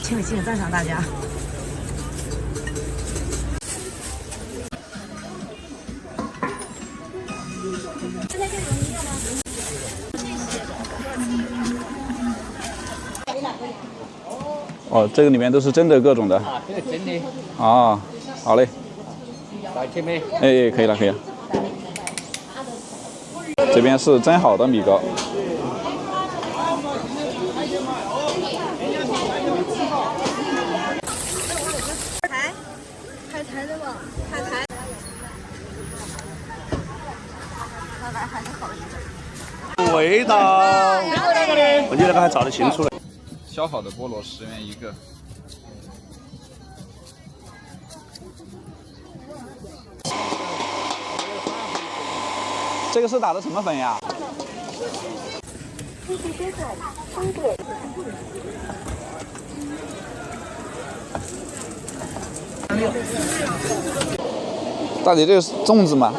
请赞赏大家。哦，这个里面都是蒸的各种的。啊，这个真的。啊，好嘞。到前面。哎，可以了，可以了。这边是蒸好的米糕。海苔的吧？海苔。老板还是好吃。味道，我觉得还找得清楚了。削好的菠萝10元一个。这个是打的什么粉呀？大姐，这个是粽子吗？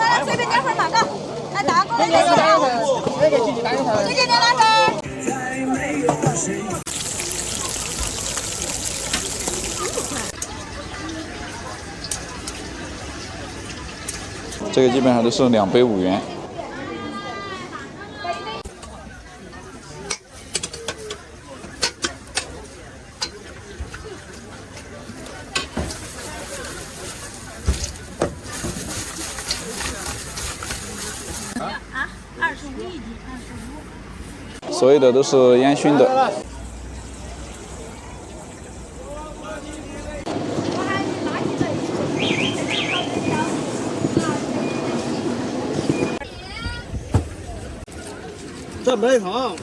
来，随便点份马糕，来大锅的那个，这个姐姐拿着。这个基本上都是2杯5元。所有的都是烟熏的。这没糖。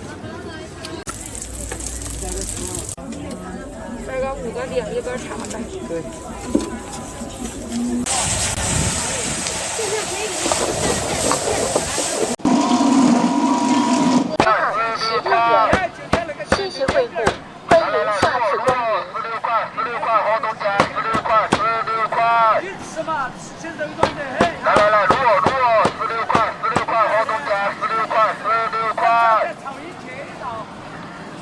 这个5个饼，一根茶呗。对。谢谢惠顾，欢迎下次光临。16块，16块，好东家，16块，16块。你吃嘛，吃这个东西，嘿。来，卤，16块，16块，好东家，16块，16块。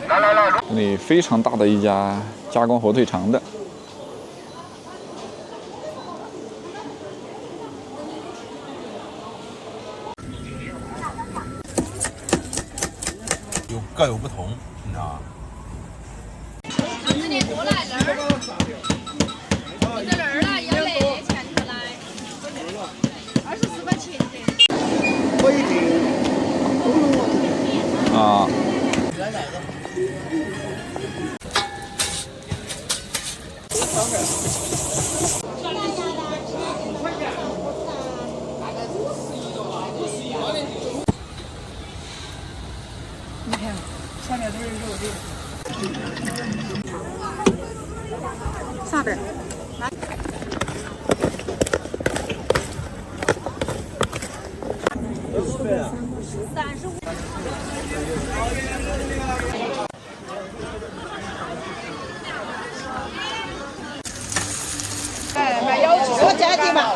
来。这里非常大的一家加工火腿肠的。各有不同，你知道吧？这里多来人儿，你这人儿了，要来前头来，24块钱的。可以给。啊。你看，前面都是肉的。啥的？还要多加点嘛，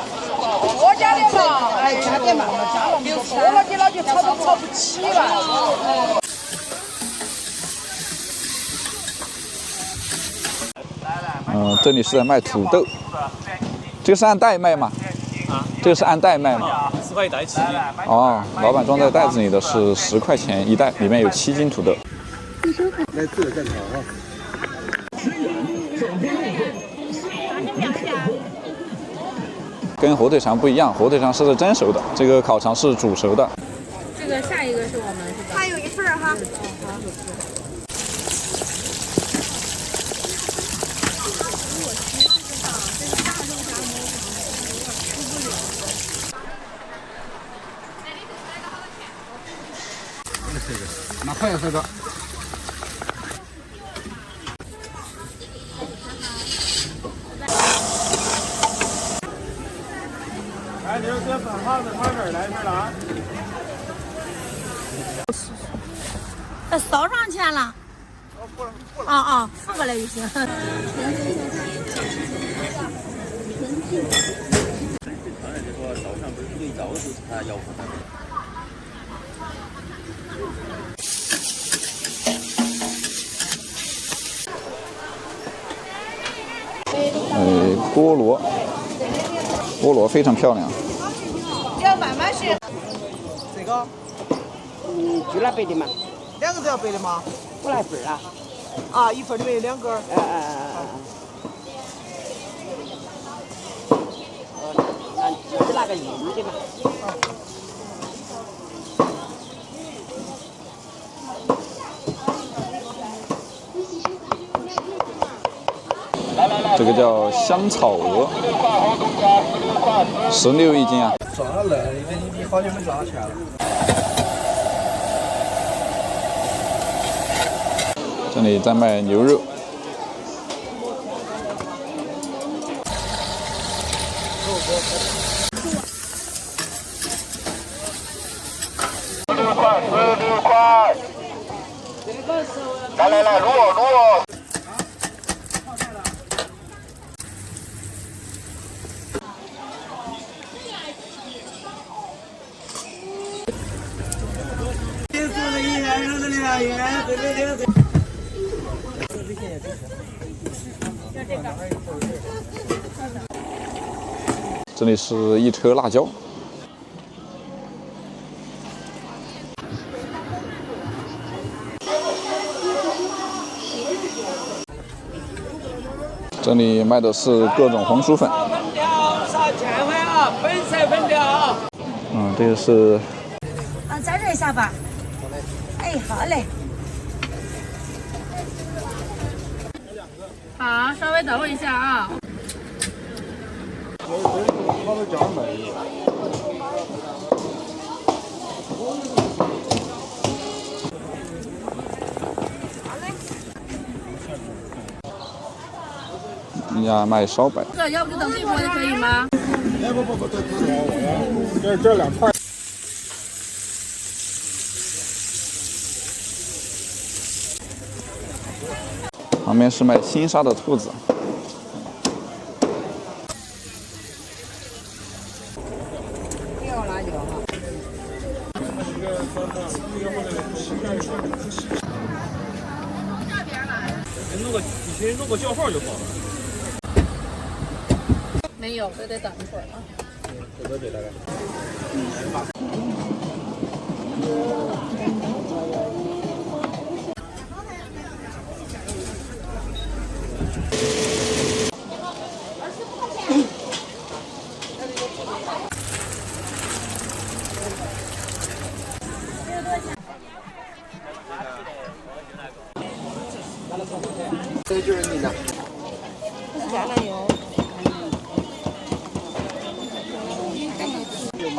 多加点嘛，哎，加点嘛，多了点了就炒不起了。这里是在卖土豆，这个是按袋卖吗？啊，这个是按袋卖吗10块一袋起。哦，老板装在袋子里的是10块钱一袋，里面有7斤土豆。来，这个再炒啊。跟火腿肠不一样，火腿肠是蒸熟的，这个烤肠是煮熟的。这个下一个是我们是吧？还有一份哈。哪块有这个？哎，你说这粉耗子汤粉来一份了啊？烧上去了。扶过来就行。菠萝非常漂亮。要慢慢学。这个，就拿白的嘛，两个都要白的吗？我来份儿啊。啊，一份里面有2根儿。就是那个硬的嘛。这个叫香草鹅，16一斤啊。撞了累，你好久没赚到钱了。这里在卖牛肉。16块，16块。来，卤哦。这里是一车辣椒。这里卖的是各种红薯粉。粉条少1000块啊，粉色粉条。这个是。加热一下吧。哎，好嘞。好，稍微等我一下啊。人家卖烧摆。这要不就等这波就可以吗？不，这2块。旁边是卖新杀的兔子。你先弄个叫号就好了。没有，这得等一会儿啊。这个就是你的。这是橄榄油。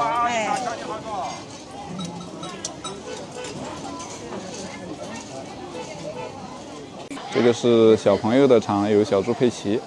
哎。这个是小朋友的肠，有小猪佩奇。